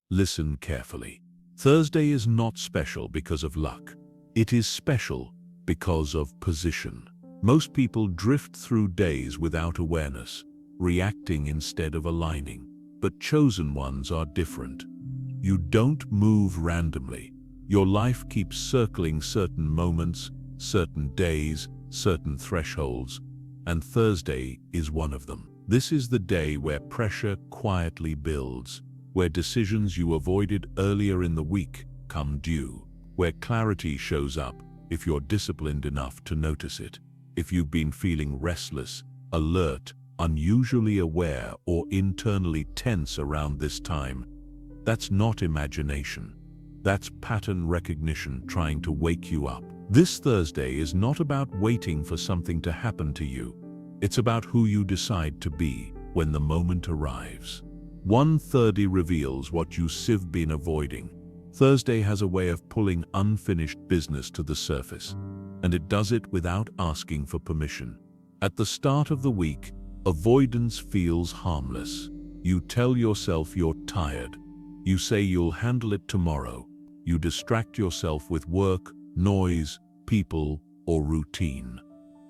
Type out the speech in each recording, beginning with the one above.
Listen carefully. Thursday is not special because of luck. It is special because of position. Most people drift through days without awareness, reacting instead of aligning. But chosen ones are different. You don't move randomly. Your life keeps circling certain moments, certain days, certain thresholds, and Thursday is one of them. This is the day where pressure quietly builds, where decisions you avoided earlier in the week come due, where clarity shows up if you're disciplined enough to notice it. If you've been feeling restless, alert, unusually aware, or internally tense around this time, that's not imagination. That's pattern recognition trying to wake you up. This Thursday is not about waiting for something to happen to you. It's about who you decide to be when the moment arrives. 1:30 reveals what you've been avoiding. Thursday has a way of pulling unfinished business to the surface, and it does it without asking for permission. At the start of the week, avoidance feels harmless. You tell yourself you're tired. You say you'll handle it tomorrow. You distract yourself with work, noise, people, or routine.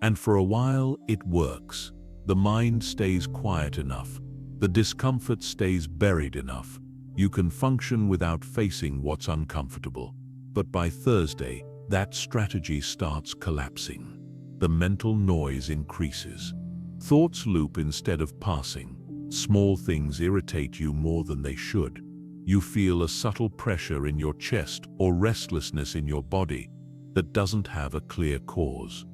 And for a while, it works. The mind stays quiet enough. The discomfort stays buried enough. You can function without facing what's uncomfortable. But by Thursday, that strategy starts collapsing. The mental noise increases. Thoughts loop instead of passing. Small things irritate you more than they should. You feel a subtle pressure in your chest or restlessness in your body that doesn't have a clear cause.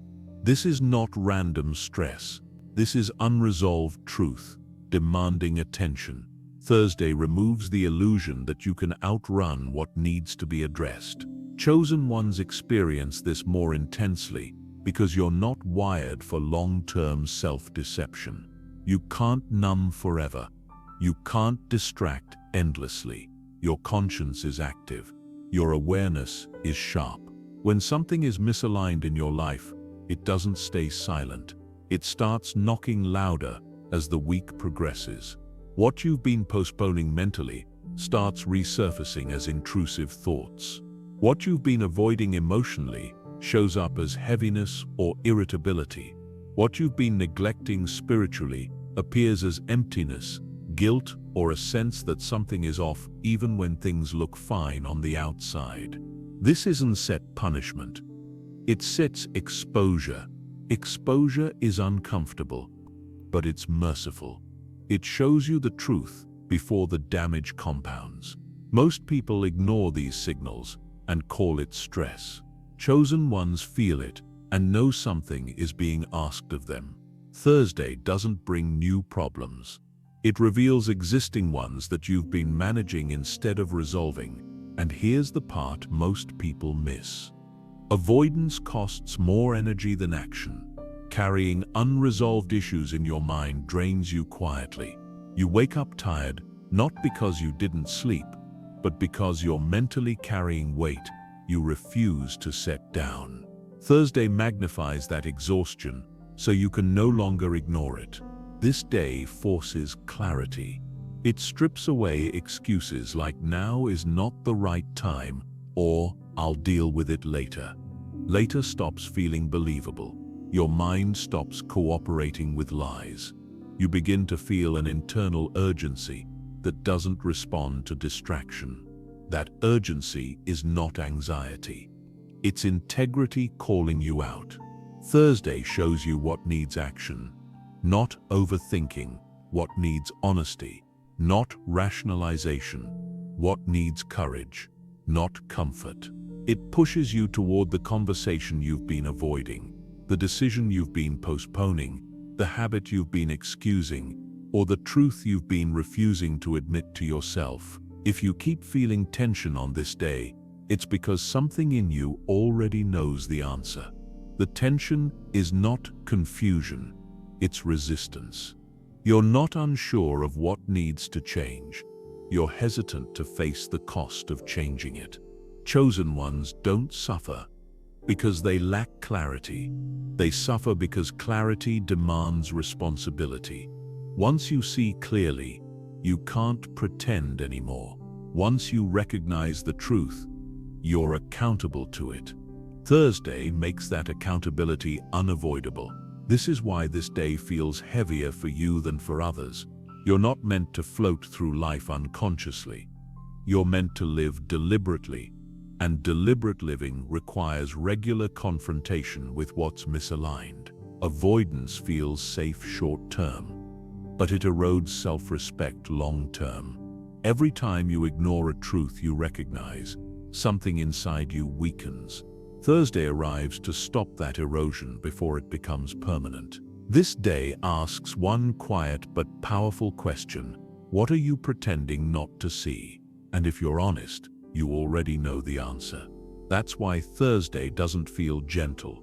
This is not random stress. This is unresolved truth, demanding attention. Thursday removes the illusion that you can outrun what needs to be addressed. Chosen ones experience this more intensely because you're not wired for long-term self-deception. You can't numb forever. You can't distract endlessly. Your conscience is active. Your awareness is sharp. When something is misaligned in your life, it doesn't stay silent. It starts knocking louder as the week progresses. What you've been postponing mentally starts resurfacing as intrusive thoughts. What you've been avoiding emotionally shows up as heaviness or irritability. What you've been neglecting spiritually appears as emptiness, guilt, or a sense that something is off even when things look fine on the outside. This isn't set punishment. It sets exposure. Exposure is uncomfortable, but it's merciful. It shows you the truth before the damage compounds. Most people ignore these signals and call it stress. Chosen ones feel it and know something is being asked of them. Thursday doesn't bring new problems. It reveals existing ones that you've been managing instead of resolving. And here's the part most people miss. Avoidance costs more energy than action. Carrying unresolved issues in your mind drains you quietly. You wake up tired, not because you didn't sleep, but because you're mentally carrying weight you refuse to set down. Thursday magnifies that exhaustion, so you can no longer ignore it. This day forces clarity. It strips away excuses like now is not the right time or I'll deal with it later. Later stops feeling believable. Your mind stops cooperating with lies. You begin to feel an internal urgency that doesn't respond to distraction. That urgency is not anxiety. It's integrity calling you out. Thursday shows you what needs action, not overthinking, what needs honesty, not rationalization, what needs courage, not comfort. It pushes you toward the conversation you've been avoiding, the decision you've been postponing, the habit you've been excusing, or the truth you've been refusing to admit to yourself. If you keep feeling tension on this day, it's because something in you already knows the answer. The tension is not confusion, it's resistance. You're not unsure of what needs to change. You're hesitant to face the cost of changing it. Chosen ones don't suffer because they lack clarity. They suffer because clarity demands responsibility. Once you see clearly, you can't pretend anymore. Once you recognize the truth, you're accountable to it. Thursday makes that accountability unavoidable. This is why this day feels heavier for you than for others. You're not meant to float through life unconsciously. You're meant to live deliberately, and deliberate living requires regular confrontation with what's misaligned. Avoidance feels safe short-term, but it erodes self-respect long-term. Every time you ignore a truth you recognize, something inside you weakens. Thursday arrives to stop that erosion before it becomes permanent. This day asks one quiet but powerful question: what are you pretending not to see? And if you're honest, you already know the answer. That's why Thursday doesn't feel gentle.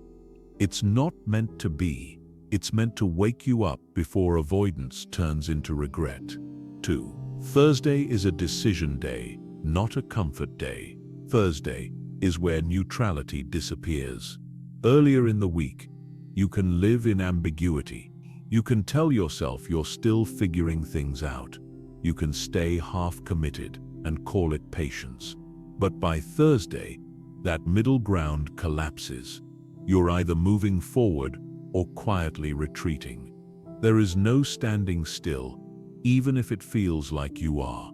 It's not meant to be. It's meant to wake you up before avoidance turns into regret. 2. Thursday is a decision day, not a comfort day. Thursday is where neutrality disappears. Earlier in the week, you can live in ambiguity. You can tell yourself you're still figuring things out. You can stay half-committed and call it patience. But by Thursday, that middle ground collapses. You're either moving forward or quietly retreating. There is no standing still, even if it feels like you are.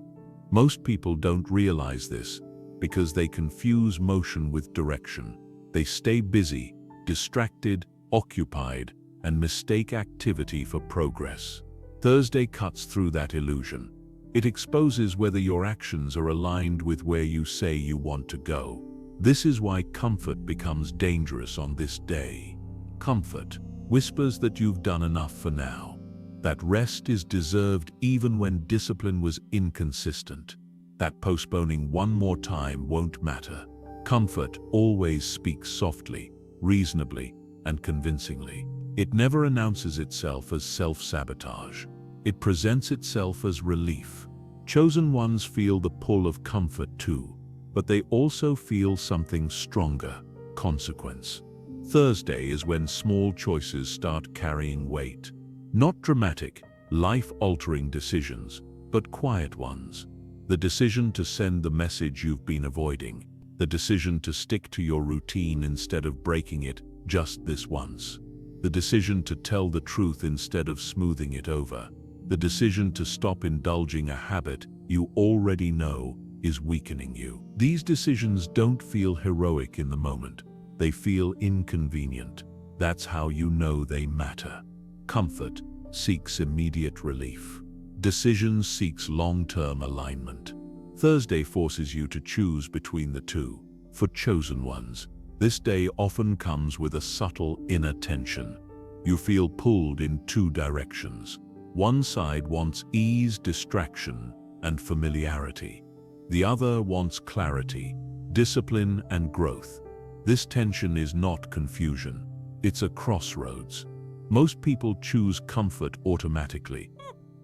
Most people don't realize this because they confuse motion with direction. They stay busy, distracted, occupied, and mistake activity for progress. Thursday cuts through that illusion. It exposes whether your actions are aligned with where you say you want to go. This is why comfort becomes dangerous on this day. Comfort whispers that you've done enough for now, that rest is deserved even when discipline was inconsistent, that postponing one more time won't matter. Comfort always speaks softly, reasonably, and convincingly. It never announces itself as self-sabotage. It presents itself as relief. Chosen ones feel the pull of comfort too, but they also feel something stronger: consequence. Thursday is when small choices start carrying weight. Not dramatic, life-altering decisions, but quiet ones. The decision to send the message you've been avoiding. The decision to stick to your routine instead of breaking it just this once. The decision to tell the truth instead of smoothing it over. The decision to stop indulging a habit you already know is weakening you. These decisions don't feel heroic in the moment. They feel inconvenient. That's how you know they matter. Comfort seeks immediate relief. Decision seeks long-term alignment. Thursday forces you to choose between the two. For chosen ones, this day often comes with a subtle inner tension. You feel pulled in two directions. One side wants ease, distraction, and familiarity. The other wants clarity, discipline, and growth. This tension is not confusion. It's a crossroads. Most people choose comfort automatically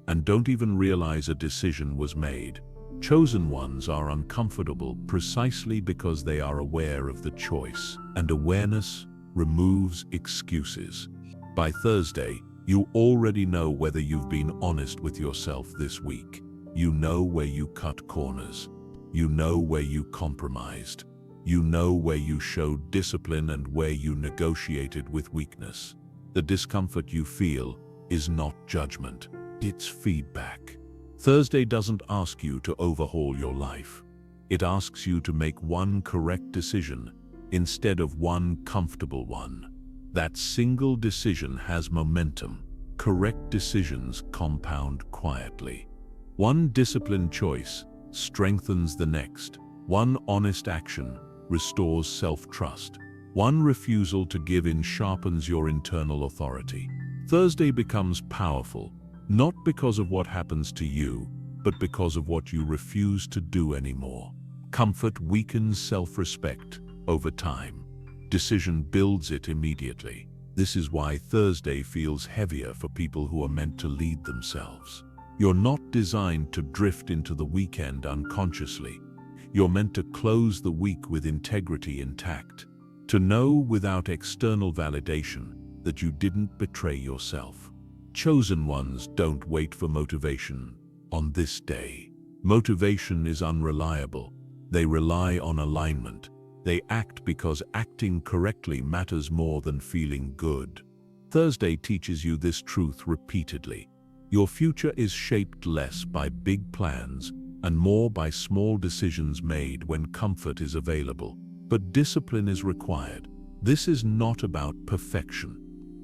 and don't even realize a decision was made. Chosen ones are uncomfortable precisely because they are aware of the choice, and awareness removes excuses. By Thursday, you already know whether you've been honest with yourself this week. You know where you cut corners. You know where you compromised. You know where you showed discipline and where you negotiated with weakness. The discomfort you feel is not judgment. It's feedback. Thursday doesn't ask you to overhaul your life. It asks you to make one correct decision instead of one comfortable one. That single decision has momentum. Correct decisions compound quietly. One disciplined choice strengthens the next. One honest action restores self-trust. One refusal to give in sharpens your internal authority. Thursday becomes powerful, not because of what happens to you, but because of what you refuse to do anymore. Comfort weakens self-respect over time. Decision builds it immediately. This is why Thursday feels heavier for people who are meant to lead themselves. You're not designed to drift into the weekend unconsciously. You're meant to close the week with integrity intact. To know without external validation that you didn't betray yourself. Chosen ones don't wait for motivation on this day. Motivation is unreliable. They rely on alignment. They act because acting correctly matters more than feeling good. Thursday teaches you this truth repeatedly. Your future is shaped less by big plans and more by small decisions made when comfort is available. But discipline is required. This is not about perfection.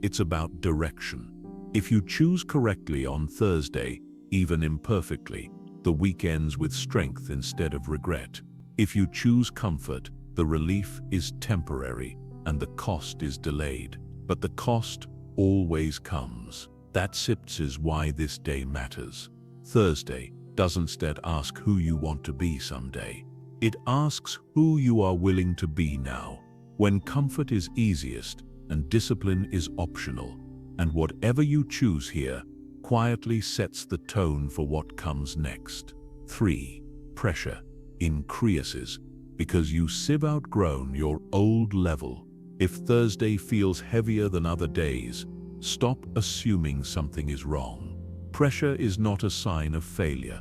It's about direction. If you choose correctly on Thursday, even imperfectly, the week ends with strength instead of regret. If you choose comfort, the relief is temporary and the cost is delayed. But the cost always comes. That is why this day matters. Thursday doesn't instead ask who you want to be someday. It asks who you are willing to be now, when comfort is easiest and discipline is optional. And whatever you choose here quietly sets the tone for what comes next. 3. Pressure increases because you've outgrown your old level. If Thursday feels heavier than other days, stop assuming something is wrong. Pressure is not a sign of failure.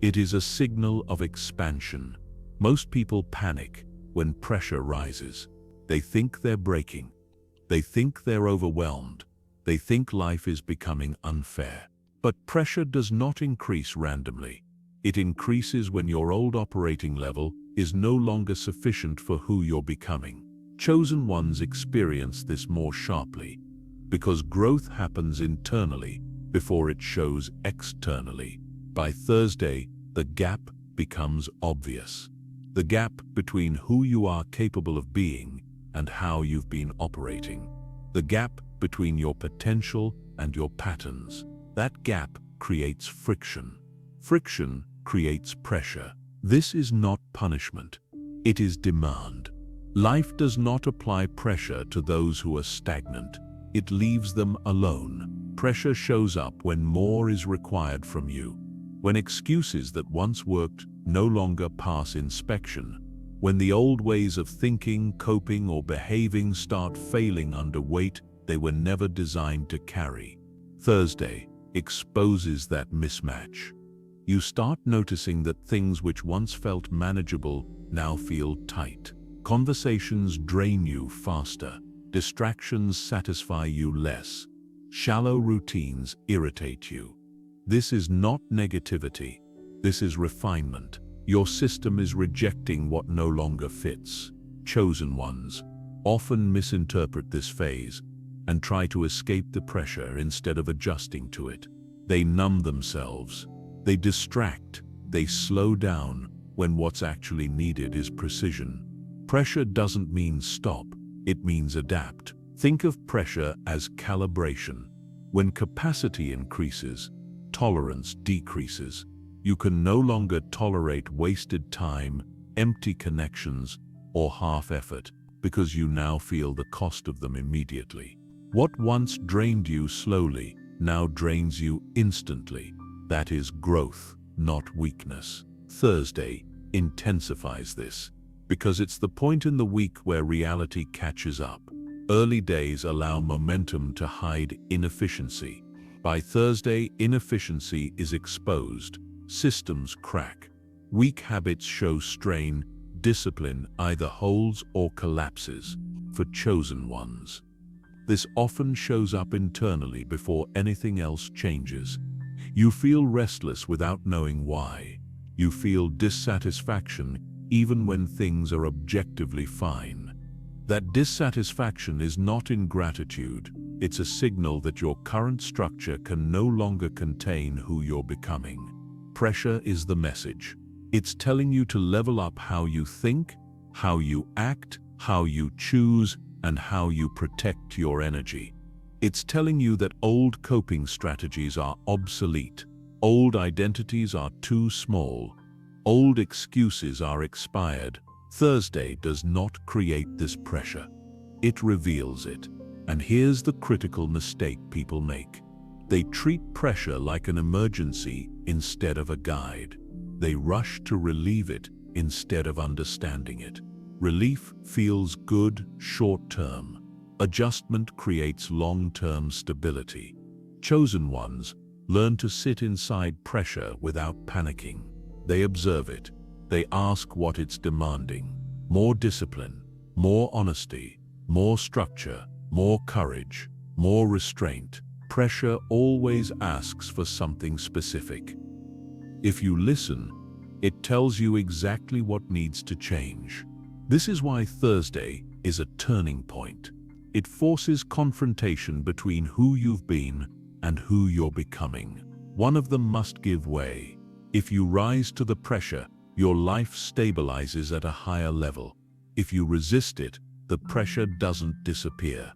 It is a signal of expansion. Most people panic when pressure rises. They think they're breaking. They think they're overwhelmed. They think life is becoming unfair. But pressure does not increase randomly. It increases when your old operating level is no longer sufficient for who you're becoming. Chosen ones experience this more sharply, because growth happens internally before it shows externally. By Thursday, the gap becomes obvious. The gap between who you are capable of being and how you've been operating. The gap between your potential and your patterns. That gap creates friction. Friction creates pressure. This is not punishment. It is demand. Life does not apply pressure to those who are stagnant. It leaves them alone. Pressure shows up when more is required from you, when excuses that once worked no longer pass inspection, when the old ways of thinking, coping, or behaving start failing under weight they were never designed to carry. Thursday exposes that mismatch. You start noticing that things which once felt manageable now feel tight. Conversations drain you faster. Distractions satisfy you less. Shallow routines irritate you. This is not negativity. This is refinement. Your system is rejecting what no longer fits. Chosen ones often misinterpret this phase and try to escape the pressure instead of adjusting to it. They numb themselves. They distract. They slow down when what's actually needed is precision. Pressure doesn't mean stop. It means adapt. Think of pressure as calibration. When capacity increases, tolerance decreases. You can no longer tolerate wasted time, empty connections, or half effort because you now feel the cost of them immediately. What once drained you slowly now drains you instantly. That is growth, not weakness. Thursday intensifies this because it's the point in the week where reality catches up. Early days allow momentum to hide inefficiency. By Thursday, inefficiency is exposed. Systems crack. Weak habits show strain. Discipline either holds or collapses. For chosen ones, this often shows up internally before anything else changes. You feel restless without knowing why. You feel dissatisfaction even when things are objectively fine. That dissatisfaction is not ingratitude. It's a signal that your current structure can no longer contain who you're becoming. Pressure is the message. It's telling you to level up how you think, how you act, how you choose, and how you protect your energy. It's telling you that old coping strategies are obsolete. Old identities are too small. Old excuses are expired. Thursday does not create this pressure. It reveals it. And here's the critical mistake people make. They treat pressure like an emergency instead of a guide. They rush to relieve it instead of understanding it. Relief feels good short-term. Adjustment creates long-term stability. Chosen ones learn to sit inside pressure without panicking. They observe it. They ask what it's demanding. More discipline, more honesty, more structure, more courage, more restraint. Pressure always asks for something specific. If you listen, it tells you exactly what needs to change. This is why Thursday is a turning point. It forces confrontation between who you've been and who you're becoming. One of them must give way. If you rise to the pressure, your life stabilizes at a higher level. If you resist it, the pressure doesn't disappear.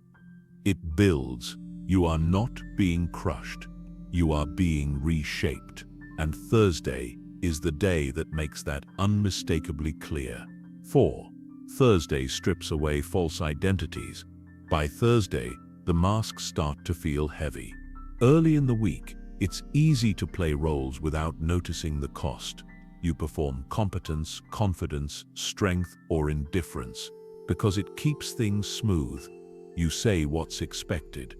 It builds. You are not being crushed. You are being reshaped. And Thursday is the day that makes that unmistakably clear. 4. Thursday strips away false identities. By Thursday, the masks start to feel heavy. Early in the week, it's easy to play roles without noticing the cost. You perform competence, confidence, strength, or indifference because it keeps things smooth. You say what's expected.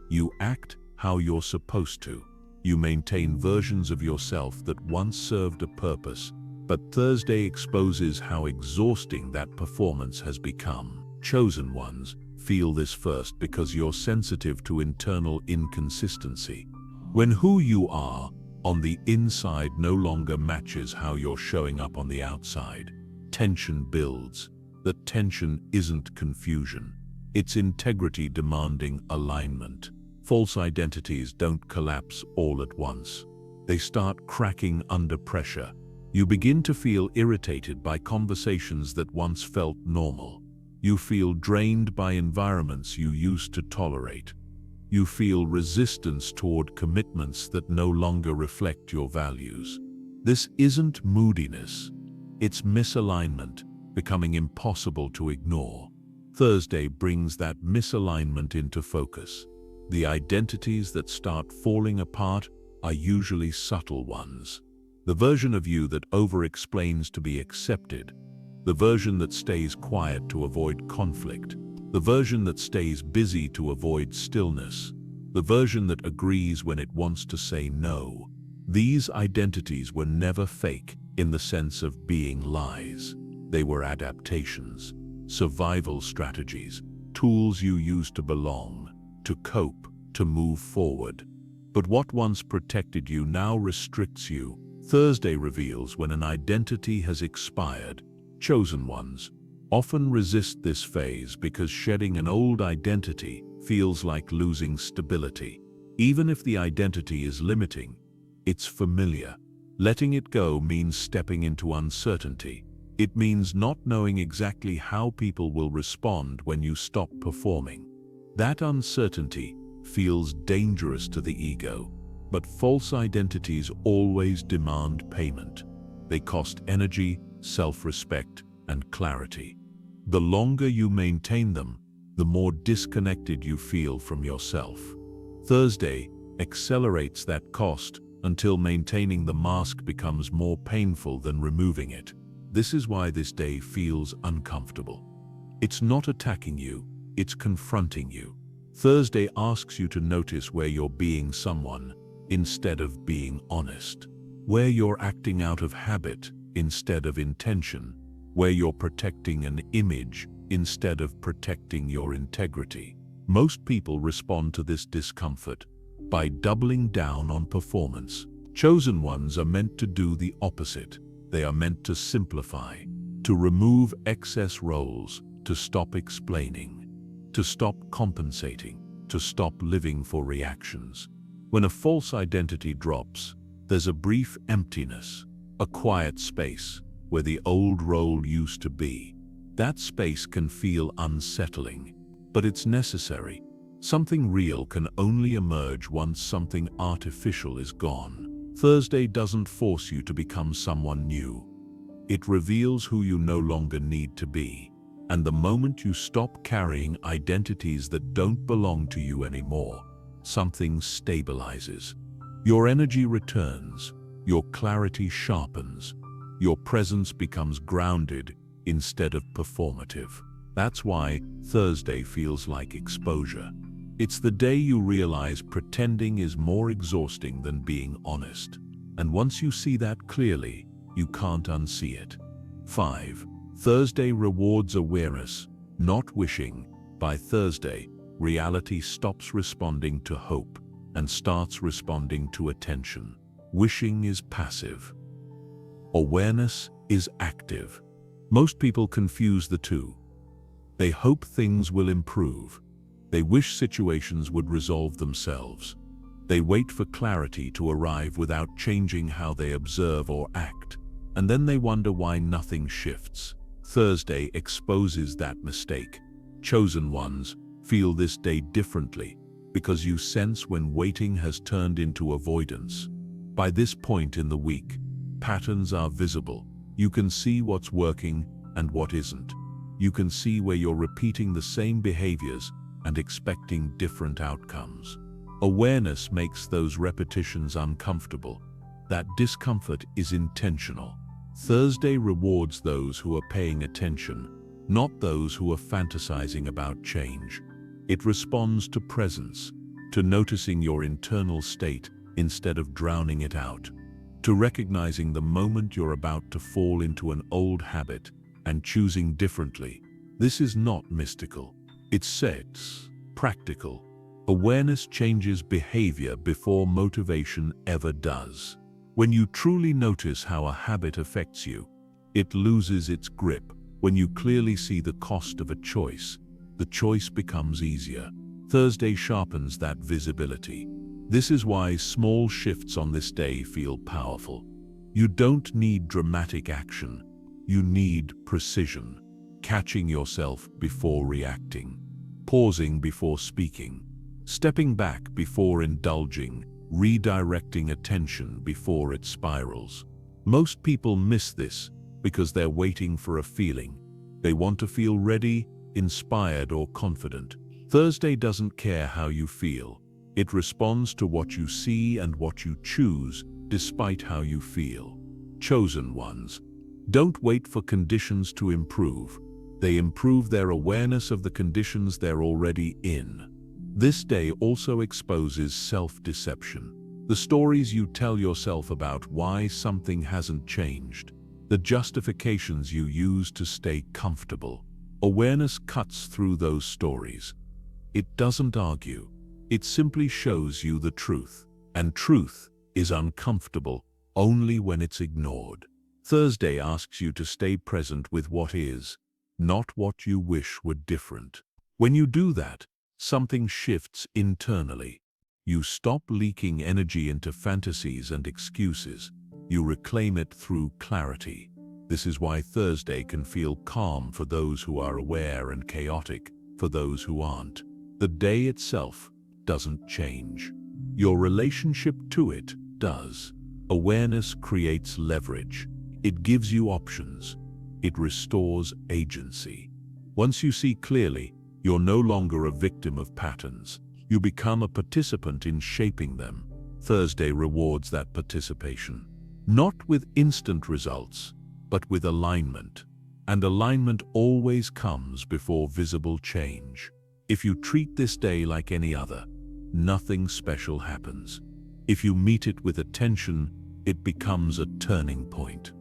You act how you're supposed to. You maintain versions of yourself that once served a purpose, but Thursday exposes how exhausting that performance has become. Chosen ones feel this first because you're sensitive to internal inconsistency. When who you are on the inside no longer matches how you're showing up on the outside, tension builds. That tension isn't confusion. It's integrity demanding alignment. False identities don't collapse all at once. They start cracking under pressure. You begin to feel irritated by conversations that once felt normal. You feel drained by environments you used to tolerate. You feel resistance toward commitments that no longer reflect your values. This isn't moodiness. It's misalignment, becoming impossible to ignore. Thursday brings that misalignment into focus. The identities that start falling apart are usually subtle ones. The version of you that over-explains to be accepted. The version that stays quiet to avoid conflict. The version that stays busy to avoid stillness. The version that agrees when it wants to say no. These identities were never fake in the sense of being lies. They were adaptations, survival strategies, tools you used to belong, to cope, to move forward. But what once protected you now restricts you. Thursday reveals when an identity has expired. Chosen ones often resist this phase because shedding an old identity feels like losing stability. Even if the identity is limiting, it's familiar. Letting it go means stepping into uncertainty. It means not knowing exactly how people will respond when you stop performing. That uncertainty feels dangerous to the ego, but false identities always demand payment. They cost energy, self-respect, and clarity. The longer you maintain them, the more disconnected you feel from yourself. Thursday accelerates that cost until maintaining the mask becomes more painful than removing it. This is why this day feels uncomfortable. It's not attacking you, it's confronting you. Thursday asks you to notice where you're being someone instead of being honest, where you're acting out of habit instead of intention, where you're protecting an image instead of protecting your integrity. Most people respond to this discomfort by doubling down on performance. Chosen ones are meant to do the opposite. They are meant to simplify, to remove excess roles, to stop explaining, to stop compensating, to stop living for reactions. When a false identity drops, there's a brief emptiness, a quiet space where the old role used to be. That space can feel unsettling, but it's necessary. Something real can only emerge once something artificial is gone. Thursday doesn't force you to become someone new. It reveals who you no longer need to be. And the moment you stop carrying identities that don't belong to you anymore, something stabilizes. Your energy returns, your clarity sharpens, your presence becomes grounded instead of performative. That's why Thursday feels like exposure. It's the day you realize pretending is more exhausting than being honest. And once you see that clearly, you can't unsee it. 5. Thursday rewards awareness, not wishing. By Thursday, reality stops responding to hope and starts responding to attention. Wishing is passive. Awareness is active. Most people confuse the two. They hope things will improve. They wish situations would resolve themselves. They wait for clarity to arrive without changing how they observe or act, and then they wonder why nothing shifts. Thursday exposes that mistake. Chosen ones feel this day differently because you sense when waiting has turned into avoidance. By this point in the week, patterns are visible. You can see what's working and what isn't. You can see where you're repeating the same behaviors and expecting different outcomes. Awareness makes those repetitions uncomfortable. That discomfort is intentional. Thursday rewards those who are paying attention, not those who are fantasizing about change. It responds to presence, to noticing your internal state instead of drowning it out, to recognizing the moment you're about to fall into an old habit and choosing differently. This is not mystical. It's practical. Awareness changes behavior before motivation ever does. When you truly notice how a habit affects you, it loses its grip. When you clearly see the cost of a choice, the choice becomes easier. Thursday sharpens that visibility. This is why small shifts on this day feel powerful. You don't need dramatic action. You need precision. Catching yourself before reacting. Pausing before speaking. Stepping back before indulging. Redirecting attention before it spirals. Most people miss this because they're waiting for a feeling. They want to feel ready, inspired, or confident. Thursday doesn't care how you feel. It responds to what you see and what you choose, despite how you feel. Chosen ones don't wait for conditions to improve. They improve their awareness of the conditions they're already in. This day also exposes self-deception. The stories you tell yourself about why something hasn't changed. The justifications you use to stay comfortable. Awareness cuts through those stories. It doesn't argue. It simply shows you the truth. And truth is uncomfortable only when it's ignored. Thursday asks you to stay present with what is, not what you wish were different. When you do that, something shifts internally. You stop leaking energy into fantasies and excuses. You reclaim it through clarity. This is why Thursday can feel calm for those who are aware and chaotic for those who aren't. The day itself doesn't change. Your relationship to it does. Awareness creates leverage. It gives you options. It restores agency. Once you see clearly, you're no longer a victim of patterns. You become a participant in shaping them. Thursday rewards that participation. Not with instant results, but with alignment. And alignment always comes before visible change. If you treat this day like any other, nothing special happens. If you meet it with attention, it becomes a turning point.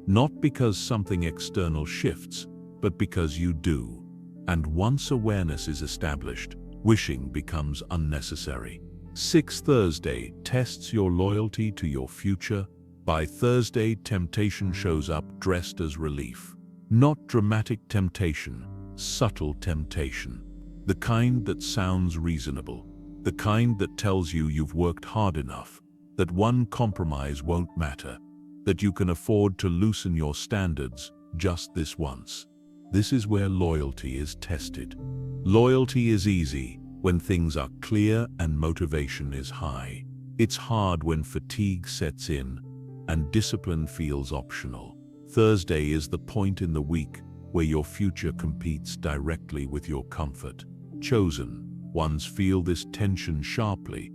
Not because something external shifts, but because you do. And once awareness is established, wishing becomes unnecessary. 6. Thursday tests your loyalty to your future. By Thursday, temptation shows up dressed as relief. Not dramatic temptation, subtle temptation. The kind that sounds reasonable. The kind that tells you you've worked hard enough, that one compromise won't matter, that you can afford to loosen your standards just this once. This is where loyalty is tested. Loyalty is easy when things are clear and motivation is high. It's hard when fatigue sets in and discipline feels optional. Thursday is the point in the week where your future competes directly with your comfort. Chosen ones feel this tension sharply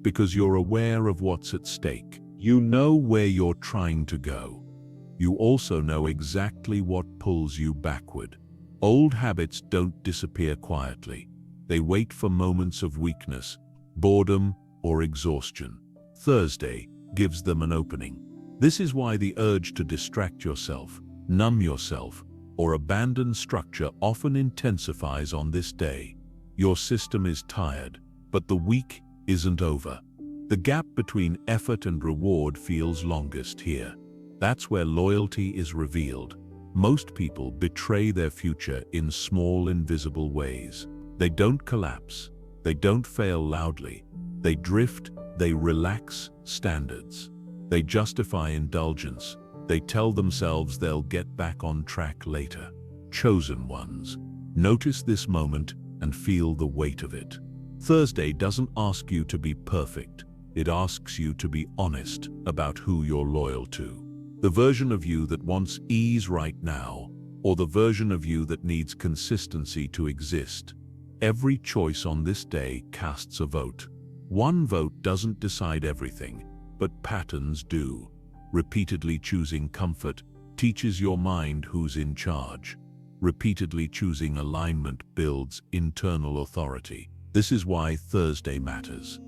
because you're aware of what's at stake. You know where you're trying to go. You also know exactly what pulls you backward. Old habits don't disappear quietly. They wait for moments of weakness, boredom, or exhaustion. Thursday gives them an opening. This is why the urge to distract yourself, numb yourself, or abandon structure often intensifies on this day. Your system is tired, but the week isn't over. The gap between effort and reward feels longest here. That's where loyalty is revealed. Most people betray their future in small, invisible ways. They don't collapse. They don't fail loudly. They drift. They relax standards. They justify indulgence. They tell themselves they'll get back on track later. Chosen ones. Notice this moment and feel the weight of it. Thursday doesn't ask you to be perfect. It asks you to be honest about who you're loyal to. The version of you that wants ease right now, or the version of you that needs consistency to exist. Every choice on this day casts a vote. One vote doesn't decide everything, but patterns do. Repeatedly choosing comfort teaches your mind who's in charge. Repeatedly choosing alignment builds internal authority. This is why Thursday matters.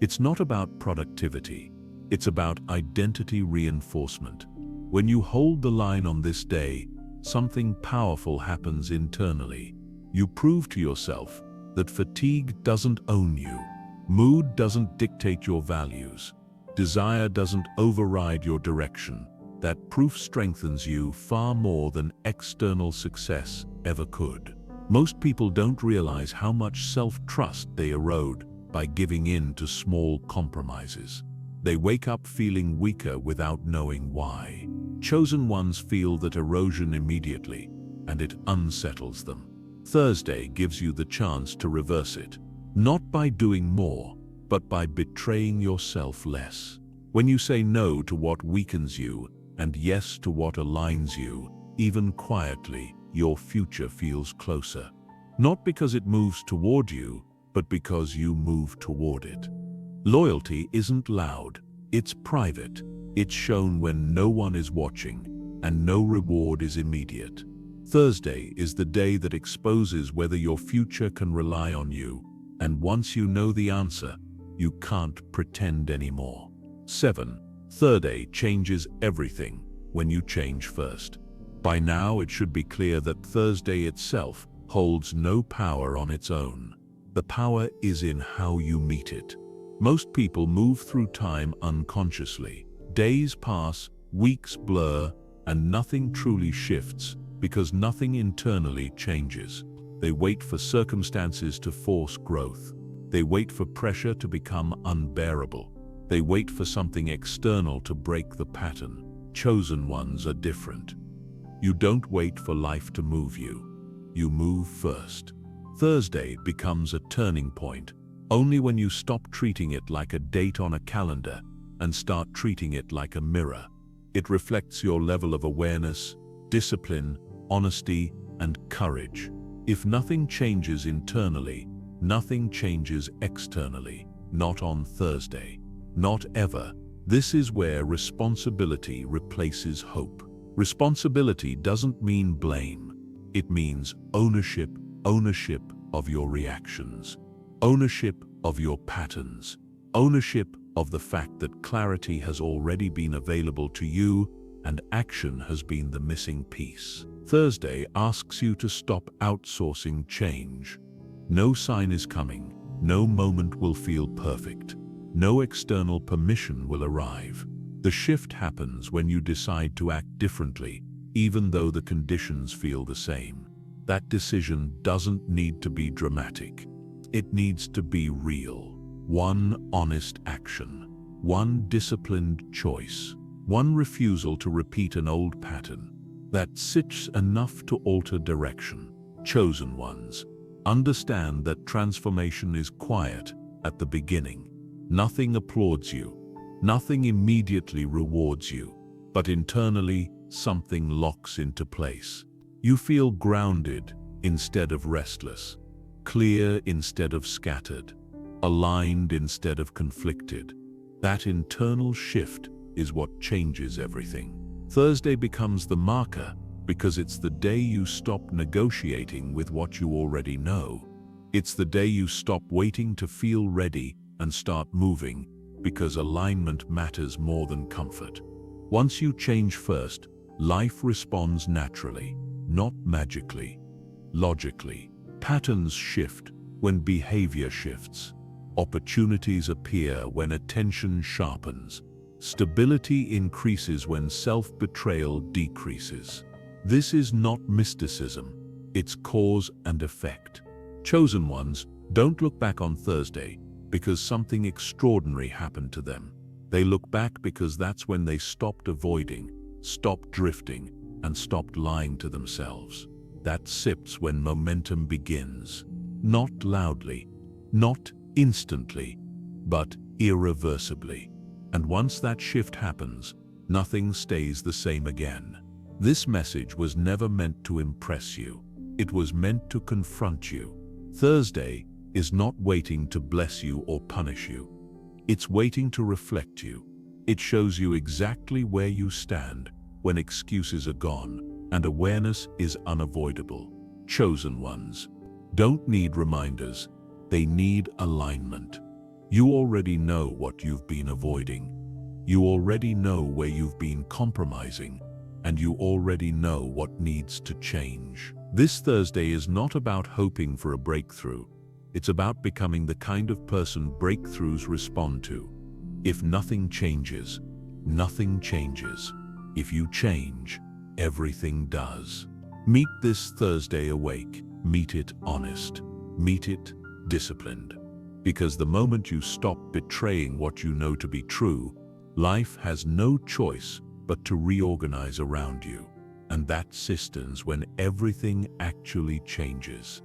It's not about productivity. It's about identity reinforcement. When you hold the line on this day, something powerful happens internally. You prove to yourself that fatigue doesn't own you. Mood doesn't dictate your values. Desire doesn't override your direction. That proof strengthens you far more than external success ever could. Most people don't realize how much self-trust they erode by giving in to small compromises. They wake up feeling weaker without knowing why. Chosen ones feel that erosion immediately, and it unsettles them. Thursday gives you the chance to reverse it, not by doing more, but by betraying yourself less. When you say no to what weakens you and yes to what aligns you, even quietly, your future feels closer. Not because it moves toward you, but because you move toward it. Loyalty isn't loud, it's private. It's shown when no one is watching, and no reward is immediate. Thursday is the day that exposes whether your future can rely on you, and once you know the answer, you can't pretend anymore. 7. Thursday changes everything when you change first. By now it should be clear that Thursday itself holds no power on its own. The power is in how you meet it. Most people move through time unconsciously. Days pass, weeks blur, and nothing truly shifts because nothing internally changes. They wait for circumstances to force growth. They wait for pressure to become unbearable. They wait for something external to break the pattern. Chosen ones are different. You don't wait for life to move you. You move first. Thursday becomes a turning point only when you stop treating it like a date on a calendar and start treating it like a mirror. It reflects your level of awareness, discipline, honesty, and courage. If nothing changes internally, nothing changes externally. Not on Thursday. Not ever. This is where responsibility replaces hope. Responsibility doesn't mean blame. It means ownership. Ownership of your reactions. Ownership of your patterns. Ownership of the fact that clarity has already been available to you and action has been the missing piece. Thursday asks you to stop outsourcing change. No sign is coming. No moment will feel perfect. No external permission will arrive. The shift happens when you decide to act differently, even though the conditions feel the same. That decision doesn't need to be dramatic. It needs to be real. One honest action. One disciplined choice. One refusal to repeat an old pattern. That sits enough to alter direction. Chosen ones. Understand that transformation is quiet at the beginning. Nothing applauds you. Nothing immediately rewards you. But internally, something locks into place. You feel grounded instead of restless. Clear instead of scattered. Aligned instead of conflicted. That internal shift is what changes everything. Thursday becomes the marker because it's the day you stop negotiating with what you already know. It's the day you stop waiting to feel ready and start moving because alignment matters more than comfort. Once you change first, life responds naturally, not magically. Logically, patterns shift when behavior shifts. Opportunities appear when attention sharpens. Stability increases when self-betrayal decreases. This is not mysticism, it's cause and effect. Chosen ones don't look back on Thursday because something extraordinary happened to them. They look back because that's when they stopped avoiding, stopped drifting, and stopped lying to themselves. That sips when momentum begins. Not loudly, not instantly, but irreversibly. And once that shift happens, nothing stays the same again. This message was never meant to impress you. It was meant to confront you. Thursday is not waiting to bless you or punish you. It's waiting to reflect you. It shows you exactly where you stand when excuses are gone and awareness is unavoidable. Chosen ones don't need reminders, they need alignment. You already know what you've been avoiding. You already know where you've been compromising, and you already know what needs to change. This Thursday is not about hoping for a breakthrough. It's about becoming the kind of person breakthroughs respond to. If nothing changes, nothing changes. If you change, everything does. Meet this Thursday awake. Meet it honest. Meet it disciplined. Because the moment you stop betraying what you know to be true, life has no choice but to reorganize around you. And that systems when everything actually changes.